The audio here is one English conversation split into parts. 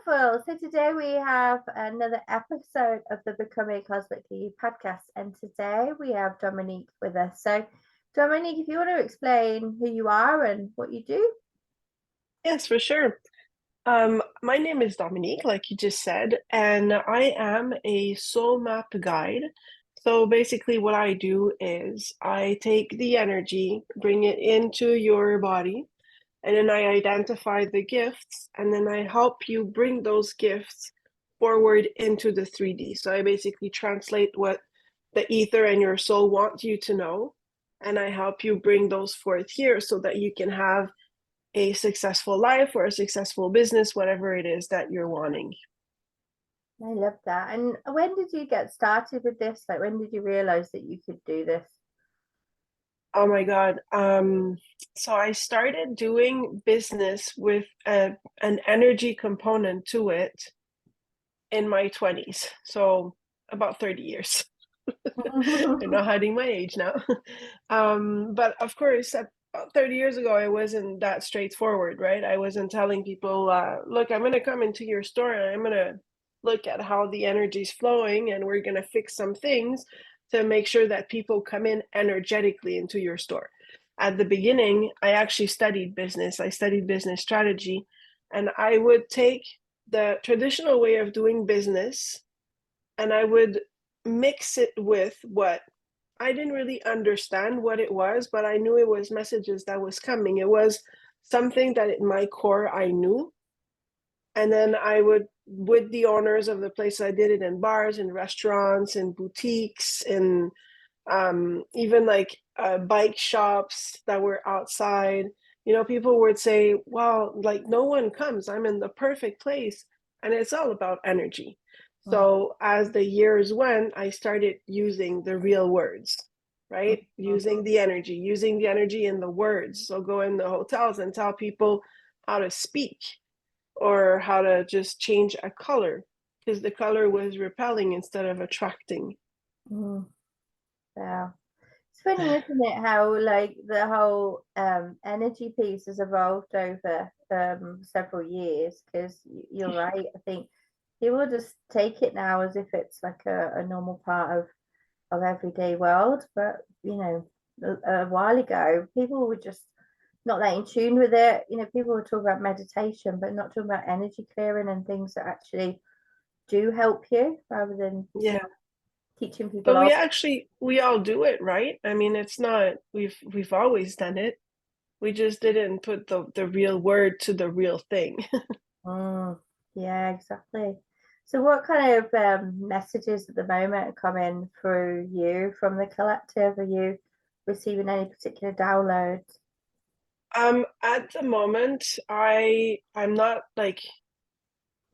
Wonderful. So today we have another episode of the Becoming Cosmically You podcast, and today we have Dominique with us. So, Dominique, if you want to explain who you are and what you do. Yes, for sure. My name is Dominique, like you just said, and I am a soul map guide. So basically, what I do is I take the energy, bring it into your body, and then I identify the gifts, and then I help you bring those gifts forward into the 3D. So I basically translate what the ether and your soul want you to know, and I help you bring those forth here so that you can have a successful life or a successful business, whatever it is that you're wanting. I love that. And when did you get started with this? Like, when did you realize that you could do this? Oh my God. So I started doing business with an energy component to it in my 20s. So about 30 years. I'm not hiding my age now. But of course, about 30 years ago, I wasn't that straightforward, right? I wasn't telling people, look, I'm going to come into your store and I'm going to look at how the energy's flowing and we're going to fix some things to make sure that people come in energetically into your store. At the beginning, I actually studied business. I studied business strategy, and I would take the traditional way of doing business and I would mix it with what I didn't really understand what it was, but I knew it was messages that was coming. It was something that in my core I knew. And then I would, with the owners of the place, I did it in bars, in restaurants, in boutiques, in even like bike shops that were outside. You know, people would say, wow, like no one comes. I'm in the perfect place. And it's all about energy. So as the years went, I started using the real words, right? Using the energy in the words. So go in the hotels and tell people how to speak or how to just change a color because the color was repelling instead of attracting. Mm, yeah. It's funny, isn't it, how like the whole energy piece has evolved over several years? Because you're right. I think people just take it now as if it's like a normal part of everyday world. But a while ago, people were just not that in tune with it. People were talking about meditation, but not talking about energy clearing and things that actually do help you, rather than Yeah. teaching people But off. we all do it, right? I mean, it's not we've always done it. We just didn't put the real word to the real thing. Mm, yeah, exactly. So, what kind of messages at the moment are coming through you from the collective? Are you receiving any particular downloads? At the moment, I'm not like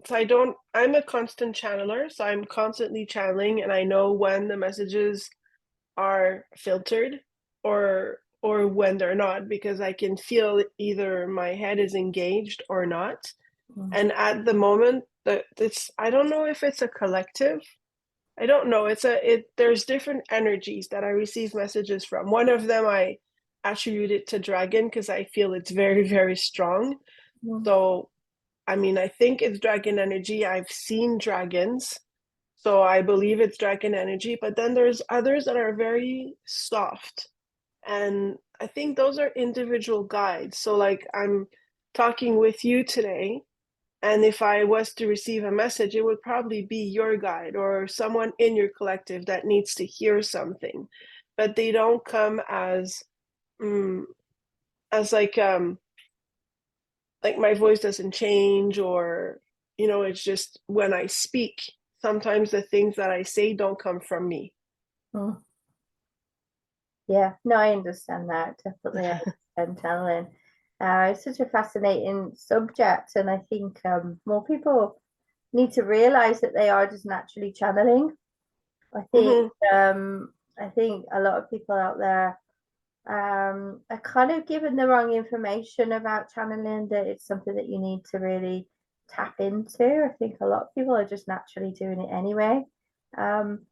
so I don't I'm a constant channeler, so I'm constantly channeling and I know when the messages are filtered or when they're not because I can feel either my head is engaged or not. Mm, And at the moment that it's I don't know if it's a collective. I don't know. There's different energies that I receive messages from. One of them I attribute it to dragon because I feel it's very, very strong. mm, So I mean, I think it's dragon energy. I've seen dragons, so I believe it's dragon energy. But then there's others that are very soft. And I think those are individual guides. So, like, I'm talking with you today, and if I was to receive a message, it would probably be your guide or someone in your collective that needs to hear something. But they don't come mm, as like my voice doesn't change or it's just when I speak sometimes the things that I say don't come from me. mm. Yeah, no, I understand that. Definitely, I understand channeling. It's such a fascinating subject, and I think more people need to realize that they are just naturally channeling. I think Hmm. I think a lot of people out there are kind of given the wrong information about channeling, that it's something that you need to really tap into. I think a lot of people are just naturally doing it anyway. Um,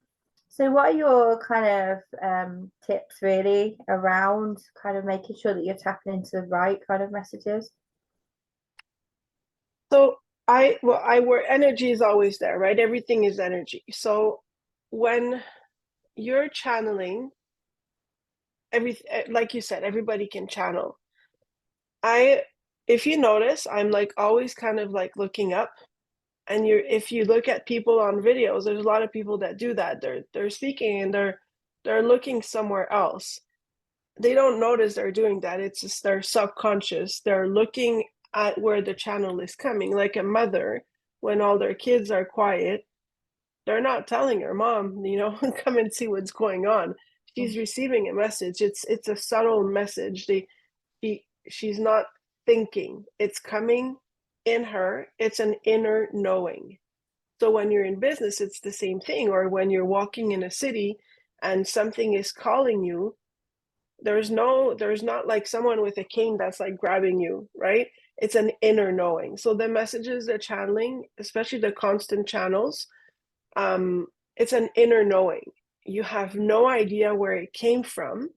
so what are your kind of tips really around kind of making sure that you're tapping into the right kind of messages? So where energy is always there, right? Everything is energy. So when you're channeling, like you said, everybody can channel. If you notice, I'm like always kind of like looking up, and if you look at people on videos, there's a lot of people that do that. They're speaking and they're looking somewhere else. They don't notice they're doing that. It's just their subconscious. They're looking at where the channel is coming, like a mother when all their kids are quiet. They're not telling her mom, come and see what's going on. She's receiving a message. It's a subtle message. She's not thinking. It's coming in her. It's an inner knowing. So when you're in business, it's the same thing. Or when you're walking in a city and something is calling you, there's not like someone with a cane that's like grabbing you, right? It's an inner knowing. So the messages they're channeling, especially the constant channels, it's an inner knowing. You have no idea where it came from,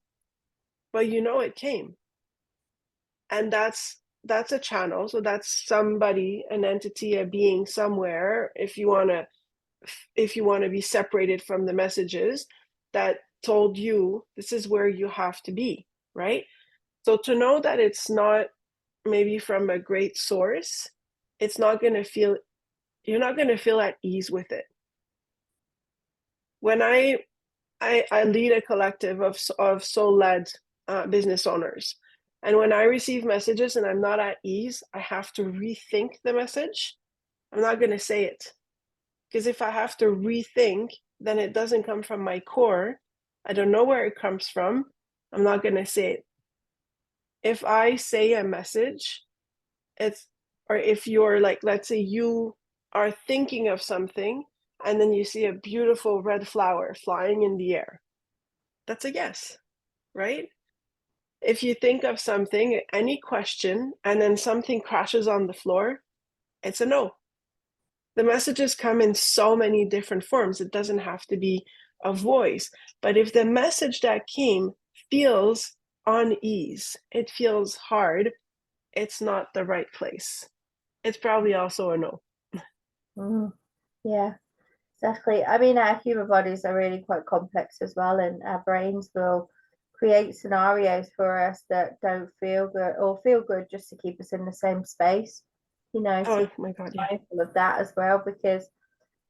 but you know it came. And that's a channel. So that's somebody, an entity, a being somewhere, if you want to be separated from the messages that told you this is where you have to be, right? So to know that it's not maybe from a great source, it's not going to feel, you're not going to feel at ease with it. When I lead a collective of soul-led business owners, and when I receive messages and I'm not at ease, I have to rethink the message. I'm not going to say it, because if I have to rethink, then it doesn't come from my core. I don't know where it comes from. I'm not going to say it. If I say a message, or if you're like, let's say you are thinking of something and then you see a beautiful red flower flying in the air, that's a yes, right? If you think of something, any question, and then something crashes on the floor, it's a no. The messages come in so many different forms. It doesn't have to be a voice. But if the message that came feels unease, it feels hard, it's not the right place. It's probably also a no. Yeah, exactly. I mean, our human bodies are really quite complex as well, and our brains will create scenarios for us that don't feel good or feel good just to keep us in the same space. So Oh my God, yeah. mindful of that as well, because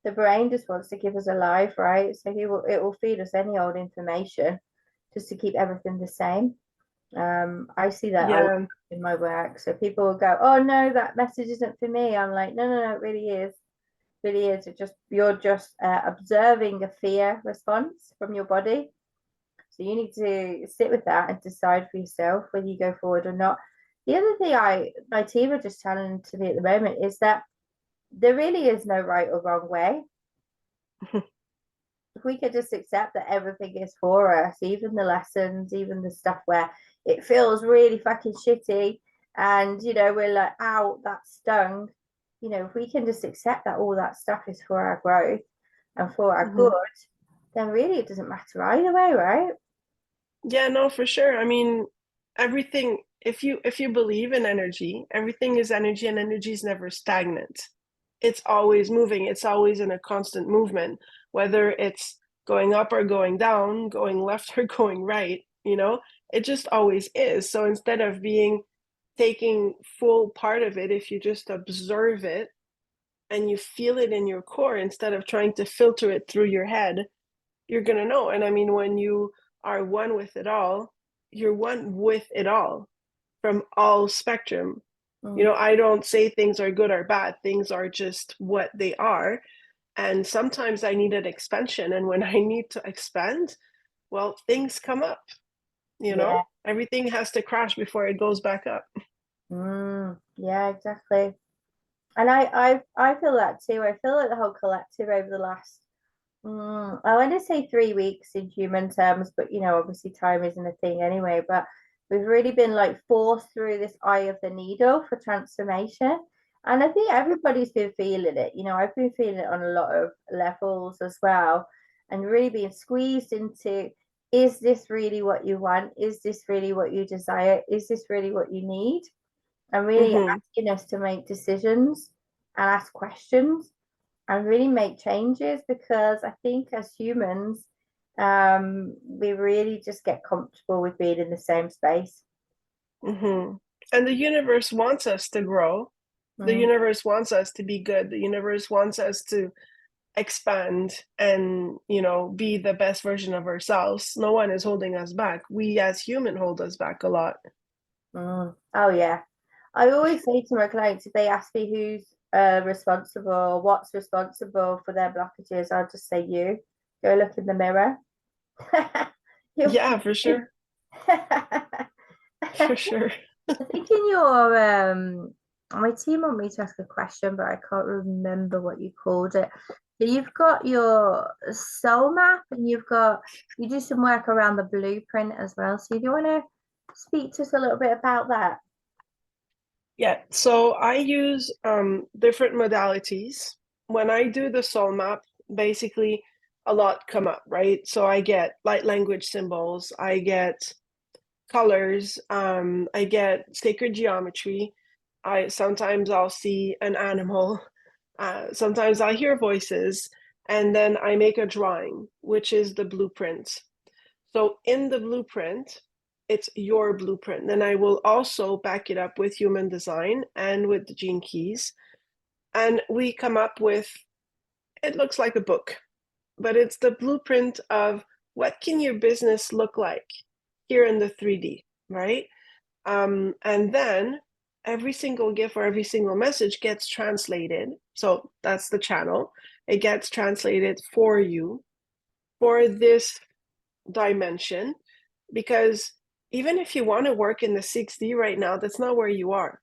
the brain just wants to keep us alive, right? So it will feed us any old information just to keep everything the same. I see that a lot Yeah. in my work. So people will go, "Oh no, that message isn't for me." I'm like, "No, no, no, it really is. It really is. You're just observing a fear response from your body. So you need to sit with that and decide for yourself whether you go forward or not." The other thing my team are just telling to me at the moment is that there really is no right or wrong way. If we could just accept that everything is for us, even the lessons, even the stuff where it feels really fucking shitty, and we're like, ow, that stung. If we can just accept that all that stuff is for our growth and for our good, then really it doesn't matter either way, right? Yeah, no, for sure. I mean, everything, if you believe in energy, everything is energy, and energy is never stagnant. It's always moving. It's always in a constant movement, whether it's going up or going down, going left or going right, it just always is. So instead of taking full part of it, if you just observe it and you feel it in your core instead of trying to filter it through your head, you're going to know. And I mean, when you are one with it all, you're one with it all from all spectrum. I don't say things are good or bad. Things are just what they are. And sometimes I need an expansion. And when I need to expand, well, things come up, Yeah. everything has to crash before it goes back up. Yeah, exactly. And I feel that too. I feel like the whole collective over the last I want to say 3 weeks in human terms, but obviously time isn't a thing anyway. But we've really been like forced through this eye of the needle for transformation. And I think everybody's been feeling it. I've been feeling it on a lot of levels as well, and really being squeezed into, is this really what you want? Is this really what you desire? Is this really what you need? And really Mm-hmm. asking us to make decisions. and ask questions and really make changes, because I think as humans, we really just get comfortable with being in the same space. And the universe wants us to grow. The Mm. universe wants us to be good. The universe wants us to expand and, you know, be the best version of ourselves. No one is holding us back. We as human hold us back a lot. Oh yeah. I always say to my clients, if they ask me who's responsible, what's responsible for their blockages, I'll just say you. Go look in the mirror. You- Yeah, for sure. For sure. I think in your my team want me to ask a question, but I can't remember what you called it. So you've got your soul map, and you do some work around the blueprint as well. So do you want to speak to us a little bit about that? Yeah, so I use different modalities. When I do the soul map, basically a lot come up, right? So I get light language symbols, I get colors, I get sacred geometry. I sometimes I'll see an animal, sometimes I hear voices, and then I make a drawing, which is the blueprint. So in the blueprint, it's your blueprint. Then I will also back it up with human design and with the gene keys. And we come up with, it looks like a book, but it's the blueprint of what can your business look like here in the 3D, right? And then every single gift or every single message gets translated. So that's the channel. It gets translated for you for this dimension, because even if you want to work in the 6D right now, that's not where you are.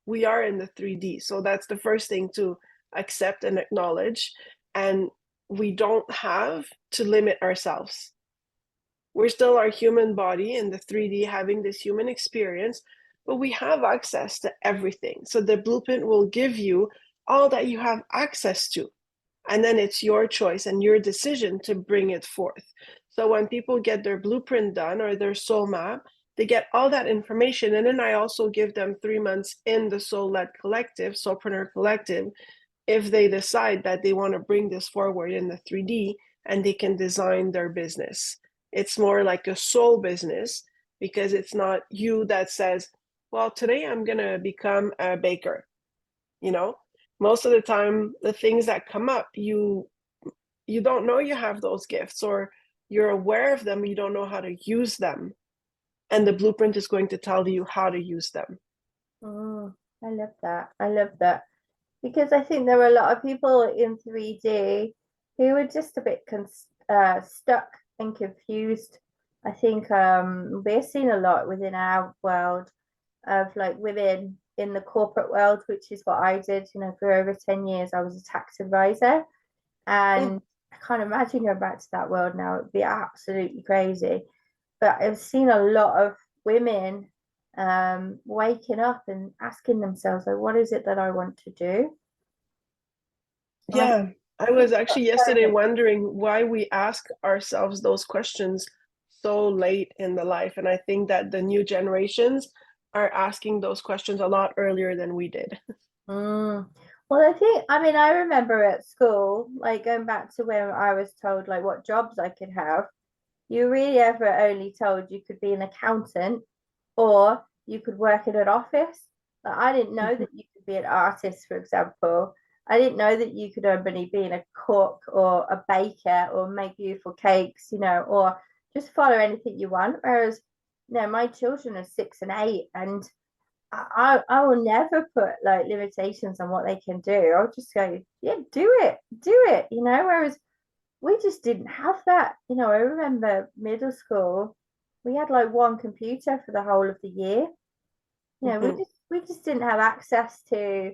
We are in the 3D. So that's the first thing to accept and acknowledge. And we don't have to limit ourselves. We're still our human body in the 3D having this human experience, but we have access to everything. So the blueprint will give you all that you have access to. And then it's your choice and your decision to bring it forth. So when people get their blueprint done or their soul map, they get all that information. And then I also give them 3 months in the soul-led collective, Soulpreneur Collective, if they decide that they want to bring this forward in the 3D and they can design their business. It's more like a soul business, because it's not you that says, well, today I'm going to become a baker. You know, most of the time, the things that come up, you don't know you have those gifts, or you're aware of them, you don't know how to use them. And the blueprint is going to tell you how to use them. I love that. I love that. Because I think there are a lot of people in 3D who are just a bit stuck and confused. I think we're seeing a lot within our world of like women in the corporate world, which is what I did. You know, for over 10 years, I was a tax advisor. And I can't imagine going back to that world now. It'd be absolutely crazy. But I've seen a lot of women waking up and asking themselves, like, what is it that I want to do? Yeah, I was actually yesterday wondering why we ask ourselves those questions so late in the life. And I think that the new generations are asking those questions a lot earlier than we did. Well, I mean, I remember at school, like going back to when I was told like what jobs I could have, you really ever only told you could be an accountant or you could work in an office. Like, I didn't know that you could be an artist, for example. I didn't know that you could only be a cook or a baker or make beautiful cakes, you know, or just follow anything you want. Whereas, you know, my children are 6 and 8, and I will never put like limitations on what they can do. I'll just go, yeah, do it, you know. Whereas we just didn't have that. You know, I remember middle school, we had like one computer for the whole of the year. You know, we just didn't have access to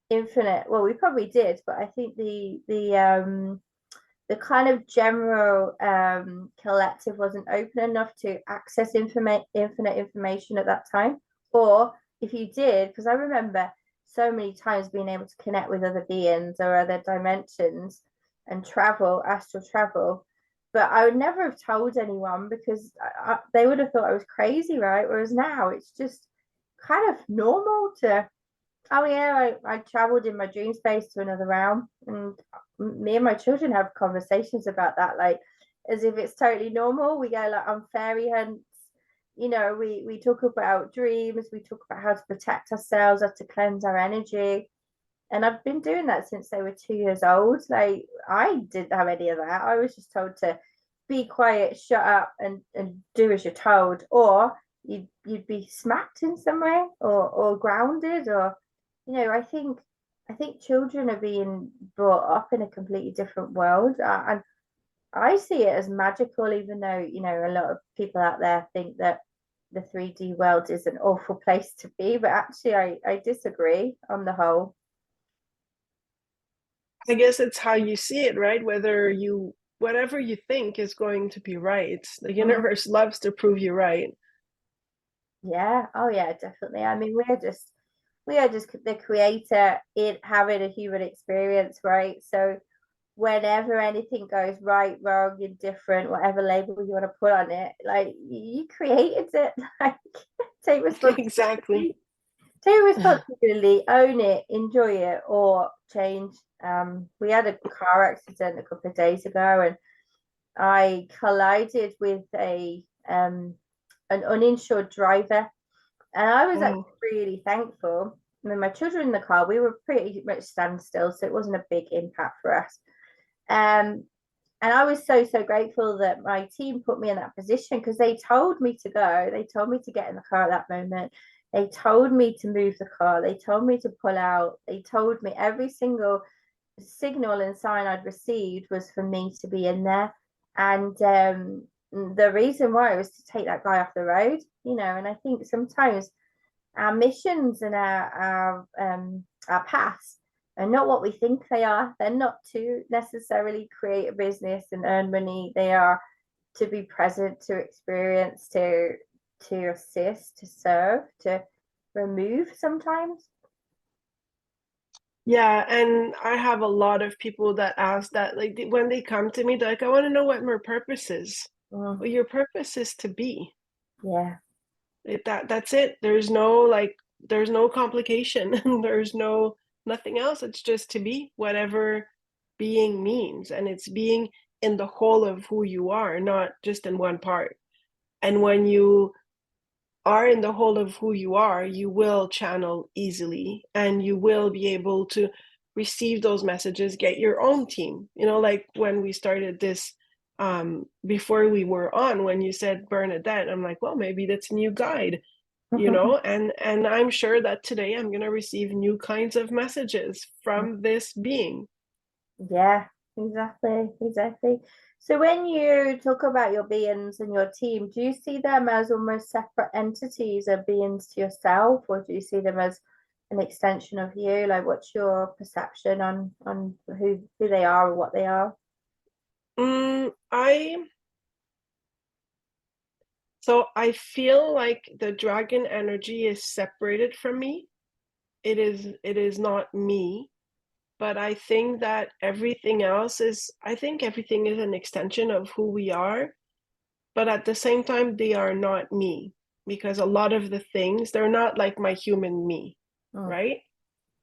infinite. Well, we probably did, but I think the kind of general collective wasn't open enough to access infinite information at that time. Or if you did, because I remember so many times being able to connect with other beings or other dimensions and travel, astral travel. But I would never have told anyone because they would have thought I was crazy, right? Whereas now it's just kind of normal to Oh yeah, I traveled in my dream space to another realm, and me and my children have conversations about that, like as if it's totally normal. We go like on fairy hunts, we talk about dreams, we talk about how to protect ourselves, how to cleanse our energy. And I've been doing that since they were 2 years old. Like I didn't have any of that. I was just told to be quiet, shut up, and do as you're told, or you'd be smacked in some way, or grounded, or I think children are being brought up in a completely different world, and I see it as magical, even though a lot of people out there think that the 3D world is an awful place to be, but actually I disagree on the whole. I guess it's how you see it, right? Whatever you think is going to be right. The universe loves to prove you right. Yeah, oh yeah, definitely. I mean, we are just the creator in having a human experience, right? So whenever anything goes right, wrong, indifferent, whatever label you want to put on it, like you created it, like take Exactly. responsibility. Take responsibility, own it, enjoy it, or change. We had a car accident a couple of days ago, and I collided with a an uninsured driver, and I was actually Oh, really thankful. I mean, my children in the car, we were pretty much standstill, so it wasn't a big impact for us. Um, and I was so grateful that my team put me in that position, because they told me to go. They told me to get in the car at that moment. They told me to move the car. They told me to pull out. They told me every single signal and sign I'd received was for me to be in there. And the reason why was to take that guy off the road. And I think sometimes our missions and our paths are not what we think they are. They're not to necessarily create a business and earn money. They are to be present, to experience, to assist, to serve, to remove sometimes. yeah. And I have a lot of people that ask that, like, when they come to me, they're like, I want to know what my purpose is. Mm, Well, your purpose is to be. yeah. That's it. There's no complication. There's nothing else. It's just to be whatever being means. And it's being in the whole of who you are, not just in one part. And when you are in the whole of who you are, you will channel easily and you will be able to receive those messages, get your own team. Like when we started this, before we were on, when you said Bernadette, I'm like, well, maybe that's a new guide, and I'm sure that today I'm going to receive new kinds of messages from this being. Yeah, exactly. So when you talk about your beings and your team, do you see them as almost separate entities or beings to yourself, or do you see them as an extension of you? Like, what's your perception on who they are or what they are? I So I feel like the dragon energy is separated from me. It is not me, but I think everything is an extension of who we are, but at the same time they are not me, because a lot of the things, they're not like my human me, Mm, right?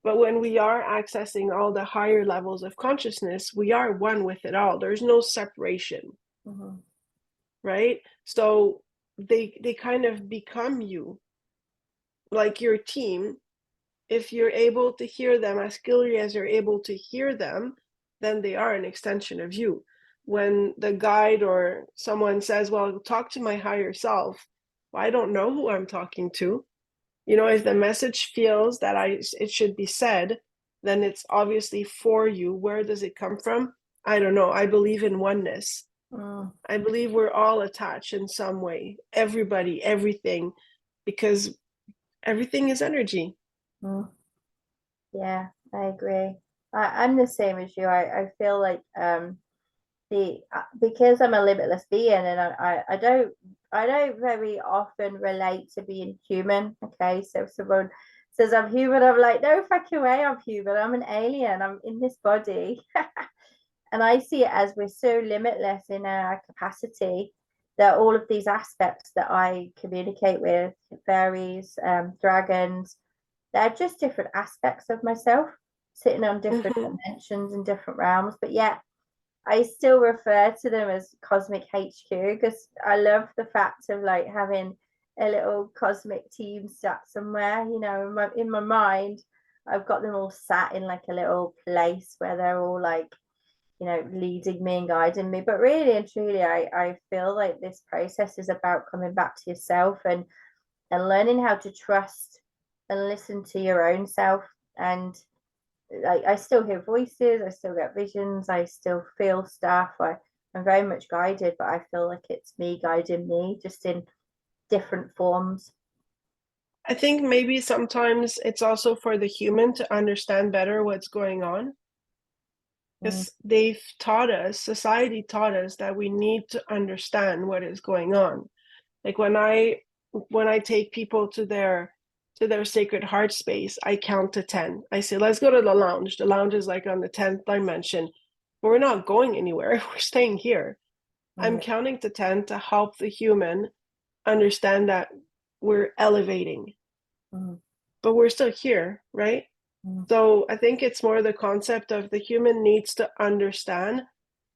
But when we are accessing all the higher levels of consciousness, we are one with it all. There's no separation, mhm, right? So they kind of become you, like your team. If you're able to hear them as clearly as you're able to hear them, then they are an extension of you. When the guide or someone says, well, talk to my higher self, well, I don't know who I'm talking to. If the message feels that it should be said, then it's obviously for you. Where does it come from? I don't know. I believe in oneness. mm, I believe we're all attached in some way. Everybody, everything, because everything is energy. mm. Yeah, I agree. I'm the same as you. I feel like the because I'm a limitless being, and I don't very often relate to being human. Okay, so if someone says I'm human, I'm like, no fucking way, I'm human. I'm an alien. I'm in this body. And I see it as we're so limitless in our capacity that all of these aspects that I communicate with, fairies, dragons, they're just different aspects of myself sitting on different Mm-hmm. dimensions and different realms. But yet I still refer to them as cosmic HQ because I love the fact of like having a little cosmic team sat somewhere, you know, in my mind. I've got them all sat in like a little place where they're all like, you know, leading me and guiding me. But really and truly, I feel like this process is about coming back to yourself and learning how to trust and listen to your own self. And I still hear voices, I still get visions, I still feel stuff. I'm very much guided, but I feel like it's me guiding me just in different forms. I think maybe sometimes it's also for the human to understand better what's going on, Mm, because they've taught us, society taught us that we need to understand what is going on. Like when I take people to their sacred heart space, I count to 10. I say, let's go to the lounge. The lounge is like on the 10th dimension. But we're not going anywhere. We're staying here. I'm mm, counting to 10 to help the human understand that we're elevating, mm, but we're still here, right? mm, So I think it's more the concept of the human needs to understand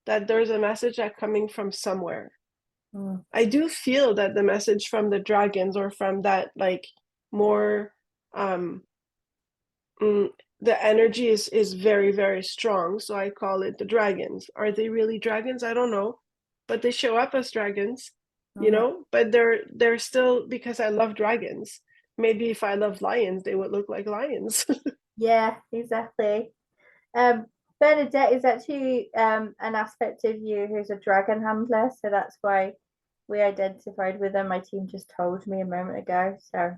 that there's a message that's coming from somewhere. mm, I do feel that the message from the dragons or from that like more um mm, the energy is very, very strong. So I call it the dragons. Are they really dragons? I don't know. But they show up as dragons, mm. but they're still, because I love dragons. Maybe if I love lions, they would look like lions. Yeah, exactly. Um, Bernadette is actually an aspect of you who's a dragon handler, so that's why we identified with her. My team just told me a moment ago. So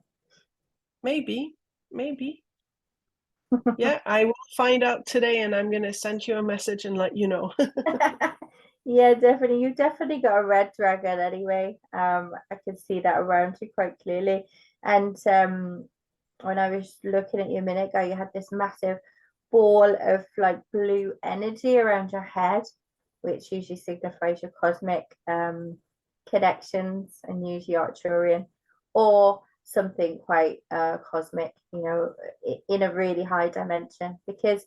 Maybe, maybe. Yeah, I will find out today and I'm gonna send you a message and let you know. yeah, definitely. You definitely got a red dragon anyway. I can see that around you quite clearly. And when I was looking at you a minute ago, you had this massive ball of like blue energy around your head, which usually signifies your cosmic connections and usually Arcturian, or something quite cosmic, you know, in a really high dimension. Because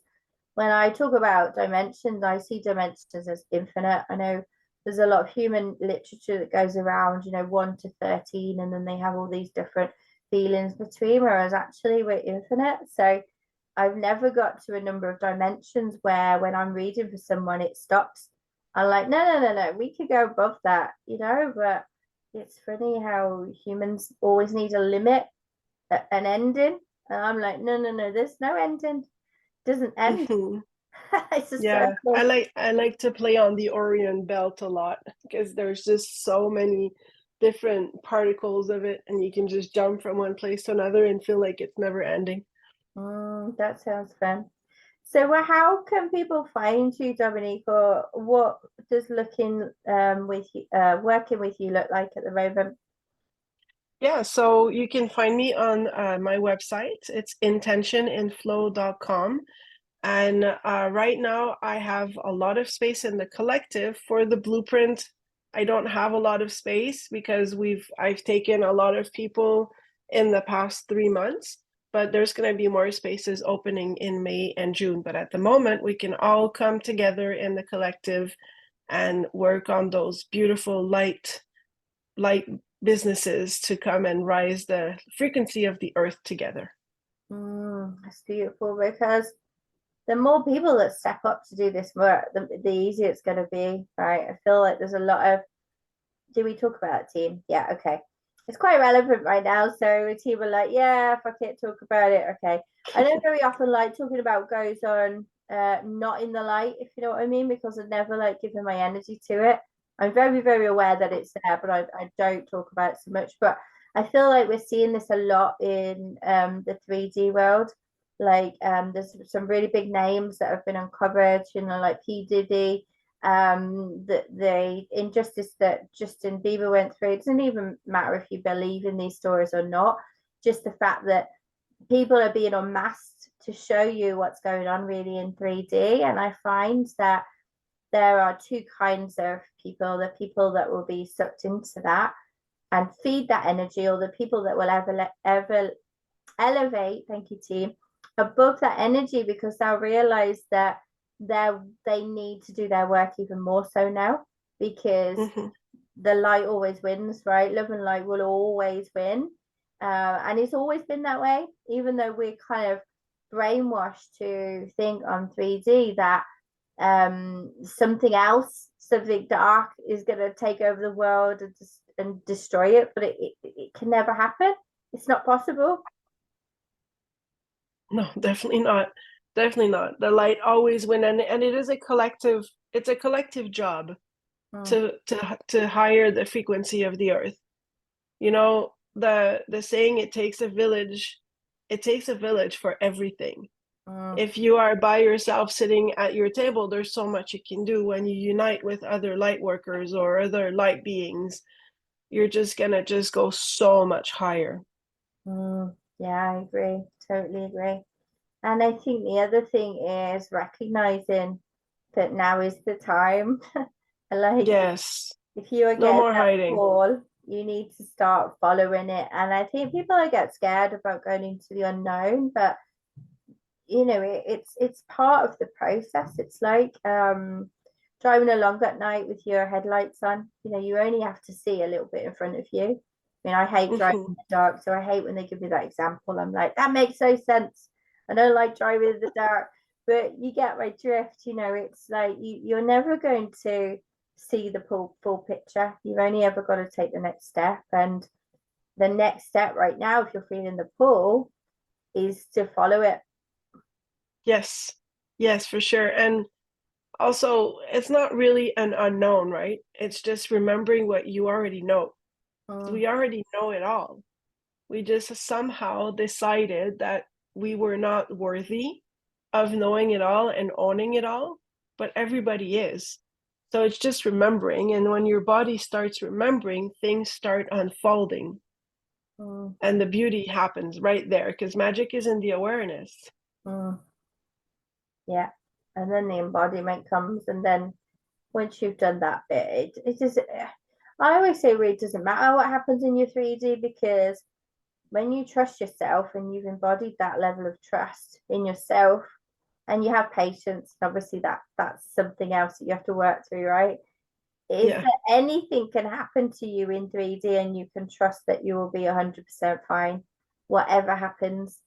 when I talk about dimensions, I see dimensions as infinite. I know there's a lot of human literature that goes around, you know, 1 to 13, and then they have all these different feelings between, whereas actually we're infinite. So I've never got to a number of dimensions where when I'm reading for someone, it stops. I'm like, no, no, no, no, we could go above that, you know, but it's funny how humans always need a limit, an ending. And I'm like, no, no, no, there's no ending. It doesn't end. Mhm. It's a Yeah, I circle. like I like to play on the Orion belt a lot because there's just so many different particles of it, and you can just jump from one place to another and feel like it's never ending. That sounds fun. So, how can people find you, Dominique, or what does looking with you, working with you look like at the moment? Yeah, so you can find me on my website. It's intentioninflow.com. And right now, I have a lot of space in the collective for the blueprint. I don't have a lot of space because I've taken a lot of people in the past 3 months, but there's going to be more spaces opening in May and June. But at the moment, we can all come together in the collective and work on those beautiful light businesses to come and rise the frequency of the earth together. That's beautiful because the more people that step up to do this work, the easier it's going to be, right? I feel like there's a lot of. Do we talk about a team? Yeah, okay. It's quite relevant right now. So a team are like, yeah, fuck it, talk about it. Okay. I don't very often like talking about what goes on, not in the light, if you know what I mean, because I've never like given my energy to it. I'm very, very aware that it's there, but I don't talk about it so much. But I feel like we're seeing this a lot in the 3D world. Like there's some really big names that have been uncovered, you know, like P. Diddy, the injustice that Justin Bieber went through. It doesn't even matter if you believe in these stories or not. Just the fact that people are being unmasked to show you what's going on really in 3D. And I find that there are two kinds of people: the people that will be sucked into that and feed that energy, or the people that will ever elevate, thank you, team, above that energy, because they'll realize that they need to do their work even more so now, because the light always wins, right? Love and light will always win. And it's always been that way, even though we're kind of brainwashed to think on 3D that something else, something dark, is going to take over the world and destroy it, but it can never happen. It's not possible. No, definitely not. Definitely not. The light always win, and it is a collective. It's a collective job to higher the frequency of the earth. You know, the saying, it takes a village. It takes a village for everything. If you are by yourself sitting at your table, there's so much you can do. When you unite with other light workers or other light beings, you're just gonna just go so much higher. Yeah, I agree. Totally agree. And I think the other thing is recognizing that now is the time. Like, Yes. if you are No getting more that hiding. call, you need to start following it. And I think people get scared about going into the unknown, but you know, it's part of the process. It's like driving along at night with your headlights on. You know, you only have to see a little bit in front of you. I mean, I hate driving in the dark, so I hate when they give me that example. I'm like, that makes no sense. I don't like driving in the dark, but you get my drift. You know, it's like you're never going to see the full picture. You've only ever got to take the next step, and the next step right now, if you're feeling the pull, is to follow it. Yes. Yes, for sure. And also, it's not really an unknown, right? It's just remembering what you already know. We already know it all. We just somehow decided that we were not worthy of knowing it all and owning it all, but everybody is. So it's just remembering. And when your body starts remembering, things start unfolding. And the beauty happens right there, because magic is in the awareness. Yeah. And then the embodiment comes, and then once you've done that bit, it is. I always say, it doesn't matter what happens in your 3D, because when you trust yourself and you've embodied that level of trust in yourself, and you have patience, obviously that's something else that you have to work through, right? Is that anything can happen to you in 3D, and you can trust that you will be 100% fine, whatever happens.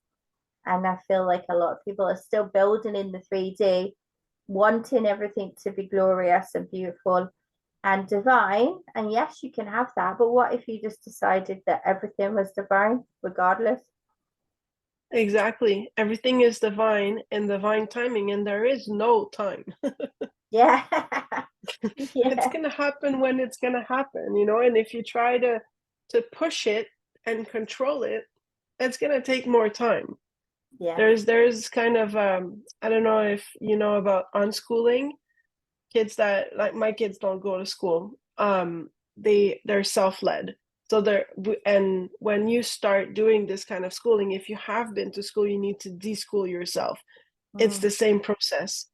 And I feel like a lot of people are still building in the 3D, wanting everything to be glorious and beautiful and divine. And yes, you can have that, but what if you just decided that everything was divine regardless? Exactly. Everything is divine and divine timing, and there is no time. Yeah. It's Yeah. gonna happen when it's gonna happen, you know. And if you try to push it and control it, it's gonna take more time. Yeah. There's kind of I don't know if you know about unschooling. Kids that, like, my kids don't go to school. They're self-led. So and when you start doing this kind of schooling, if you have been to school, you need to deschool yourself. It's the same process.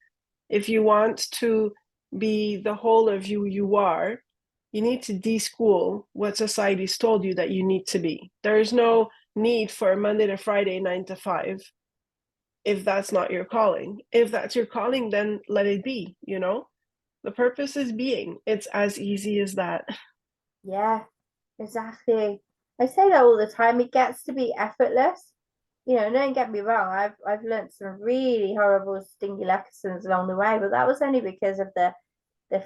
If you want to be the whole of you are, you need to deschool what society's told you that you need to be. There is no need for Monday to Friday, 9 to 5, if that's not your calling. If that's your calling, then let it be, you know? The purpose is being. It's as easy as that. Yeah, exactly. I say that all the time. It gets to be effortless. You know, don't get me wrong. I've learned some really horrible, stingy lessons along the way, but that was only because of the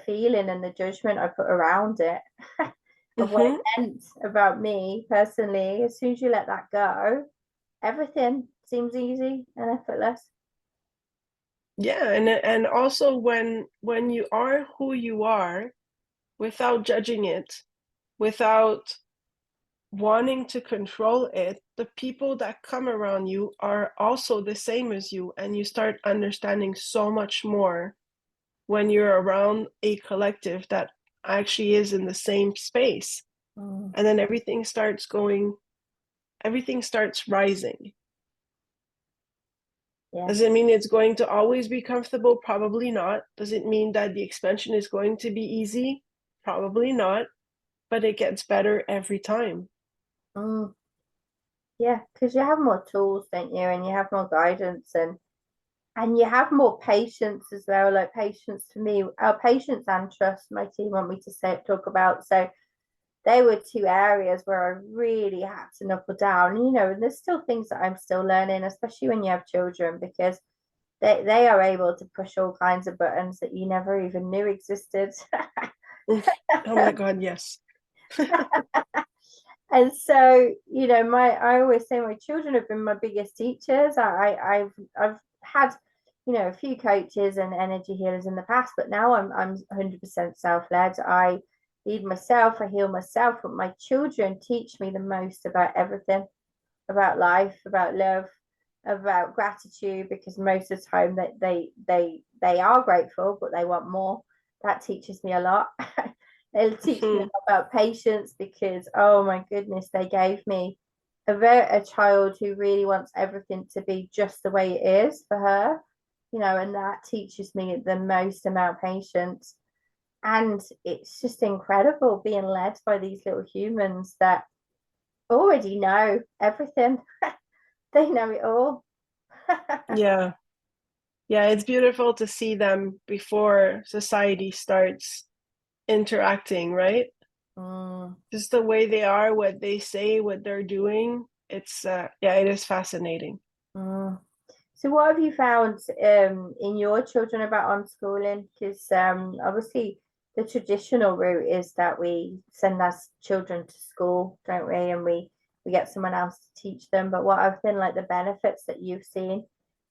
feeling and the judgment I put around it of what it meant about me personally. As soon as you let that go, everything seems easy and effortless. Yeah, and also when you are who you are, without judging it, without wanting to control it, the people that come around you are also the same as you, and you start understanding so much more when you're around a collective that actually is in the same space. And then everything starts rising. Yeah. Does it mean it's going to always be comfortable? Probably not. Does it mean that the expansion is going to be easy? Probably not. But it gets better every time. Yeah, because you have more tools, don't you? And you have more guidance, and you have more patience as well. Like patience for me, our patience and trust, my team want me to talk about. So they were two areas where I really had to knuckle down. And there's still things that I'm still learning, especially when you have children, because they are able to push all kinds of buttons that you never even knew existed. Oh my God, yes. And so, I always say my children have been my biggest teachers. I've had, a few coaches and energy healers in the past, but now I'm 100% self-led. I lead myself, I heal myself, but my children teach me the most about everything, about life, about love, about gratitude, because most of the time that they are grateful, but they want more. That teaches me a lot. They'll teach me about patience, because oh my goodness, they gave me a child who really wants everything to be just the way it is for her, and that teaches me the most amount of patience. And it's just incredible being led by these little humans that already know everything. They know it all. Yeah. Yeah, it's beautiful to see them before society starts interacting, right? Mm, Just the way they are, what they say, what they're doing. It's yeah, it is fascinating. mm. So, what have you found in your children about unschooling? Because obviously, the traditional route is that we send our children to school, don't we? And we get someone else to teach them. But what have been like the benefits that you've seen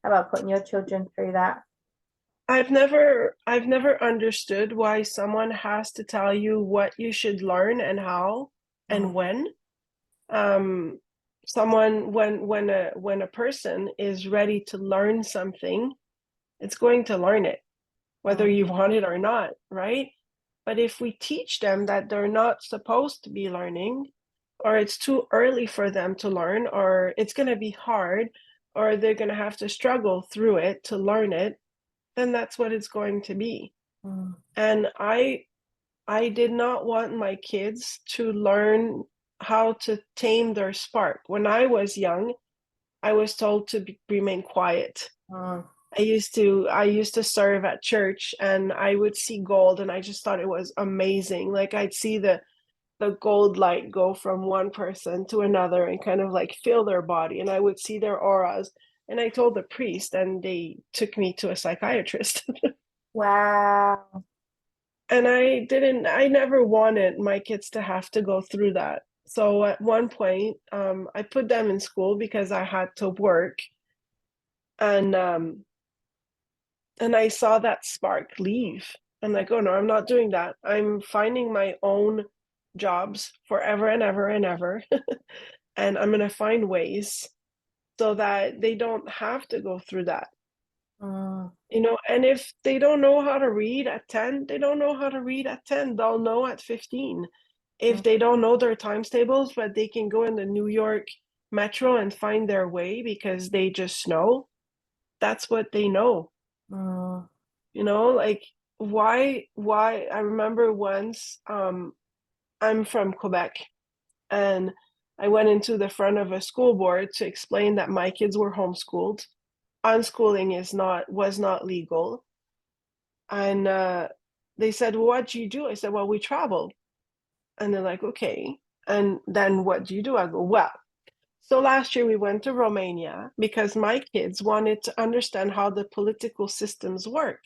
about putting your children through that? I've never understood why someone has to tell you what you should learn and how Mm, and when. Um, someone when a person is ready to learn something, it's going to learn it, whether mm, you want it or not, right? But if we teach them that they're not supposed to be learning, or it's too early for them to learn, or it's going to be hard, or they're going to have to struggle through it to learn it, then that's what it's going to be. mm, And I did not want my kids to learn how to tame their spark. When I was young, I was told to remain quiet. mm, I used to serve at church, and I would see gold, and I just thought it was amazing. Like I'd see the gold light go from one person to another and kind of like fill their body, and I would see their auras. And I told the priest, and they took me to a psychiatrist. wow. And I never wanted my kids to have to go through that. So at one point, I put them in school because I had to work, and I saw that spark leave. I'm like, oh no, I'm not doing that. I'm finding my own jobs forever and ever and ever, and I'm gonna find ways so that they don't have to go through that. Mm, And if they don't know how to read at 10, they don't know how to read at 10. They'll know at 15. If mm, they don't know their times tables, but they can go in the New York metro and find their way because they just know, that's what they know. mm, Like why I remember once, I'm from Quebec, and I went into the front of a school board to explain that my kids were homeschooled. Unschooling was not legal. And they said, well, what do you do? I said, well, we travel. And they're like, okay. And then what do you do? I go, well, so last year we went to Romania because my kids wanted to understand how the political systems work.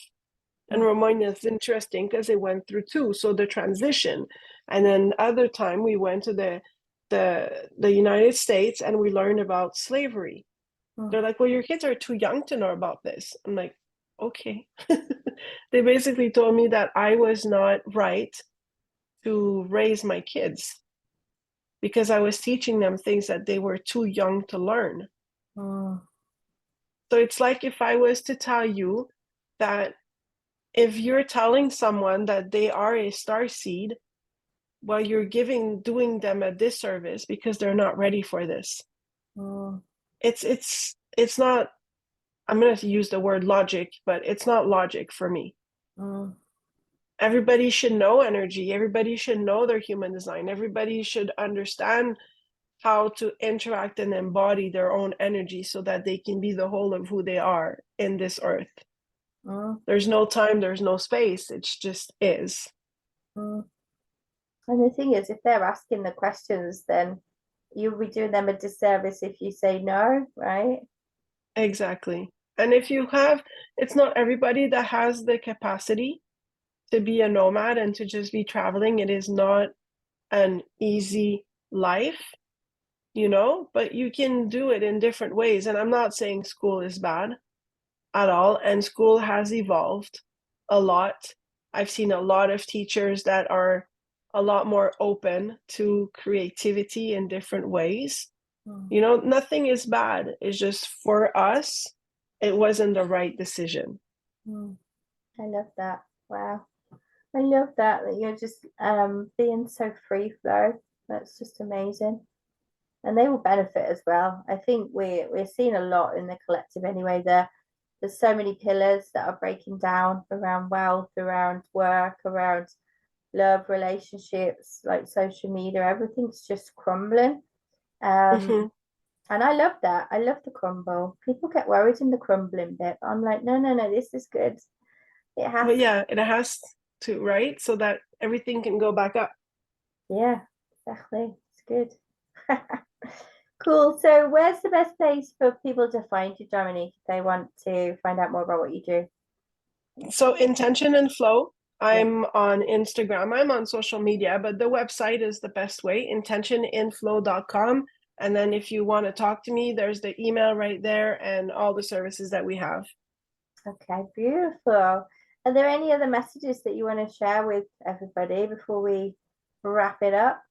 And mm, Romania is interesting because they went through two, so the transition. And then other time we went to the United States, and we learned about slavery. mm, They're like, well, your kids are too young to know about this. I'm like, okay. They basically told me that I was not right to raise my kids because I was teaching them things that they were too young to learn. mm, So it's like if I was to tell you that if you're telling someone that they are a star seed, well, you're doing them a disservice because they're not ready for this. mm, It's not, I'm going to use the word logic, but it's not logic for me. mm, Everybody should know energy. Everybody should know their human design. Everybody should understand how to interact and embody their own energy so that they can be the whole of who they are in this earth. Mm, There's no time, there's no space. It just is. mm. And the thing is, if they're asking the questions, then you'll be doing them a disservice if you say no, right? Exactly. And if you have, it's not everybody that has the capacity to be a nomad and to just be traveling. It is not an easy life, but you can do it in different ways. And I'm not saying school is bad at all. And school has evolved a lot. I've seen a lot of teachers that are a lot more open to creativity in different ways. Nothing is bad. It's just for us, it wasn't the right decision. Mm. I love that. Wow. I love that you're just being so free flow. That's just amazing. And they will benefit as well. I think we're seeing a lot in the collective anyway. There's so many pillars that are breaking down around wealth, around work, around love, relationships, like social media. Everything's just crumbling. Mhm. And I love that. I love the crumble. People get worried in the crumbling bit. I'm like, no, no, no, this is good. It has But yeah, it has to, right? So that everything can go back up. Yeah, exactly. It's good. Cool. So where's the best place for people to find you, Dominique, if they want to find out more about what you do? So intention and flow. Yeah. I'm on Instagram. I'm on social media, but the website is the best way, intentioninflow.com. And then if you want to talk to me, there's the email right there and all the services that we have. Okay, beautiful. Are there any other messages that you want to share with everybody before we wrap it up?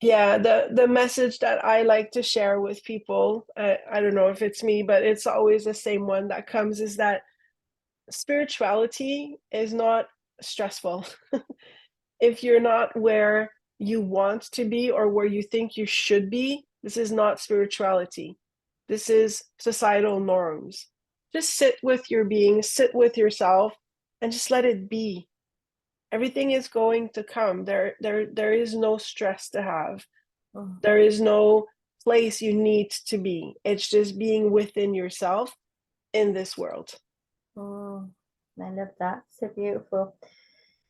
Yeah, the message that I like to share with people, I don't know if it's me, but it's always the same one that comes, is that spirituality is not stressful. If you're not where you want to be or where you think you should be, this is not spirituality. This is societal norms. Just sit with your being, sit with yourself, and just let it be. Everything is going to come. There is no stress to have. Mm, There is no place you need to be. It's just being within yourself in this world. mm. I love that. So beautiful.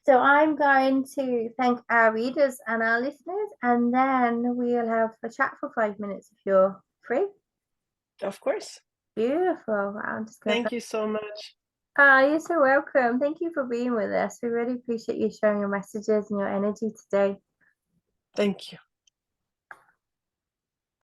So I'm going to thank our readers and our listeners, and then we'll have a chat for 5 minutes if you're free. Of course. Beautiful. I'm just going to. Thank you so much. You're so welcome. Thank you for being with us. We really appreciate you sharing your messages and your energy today. Thank you.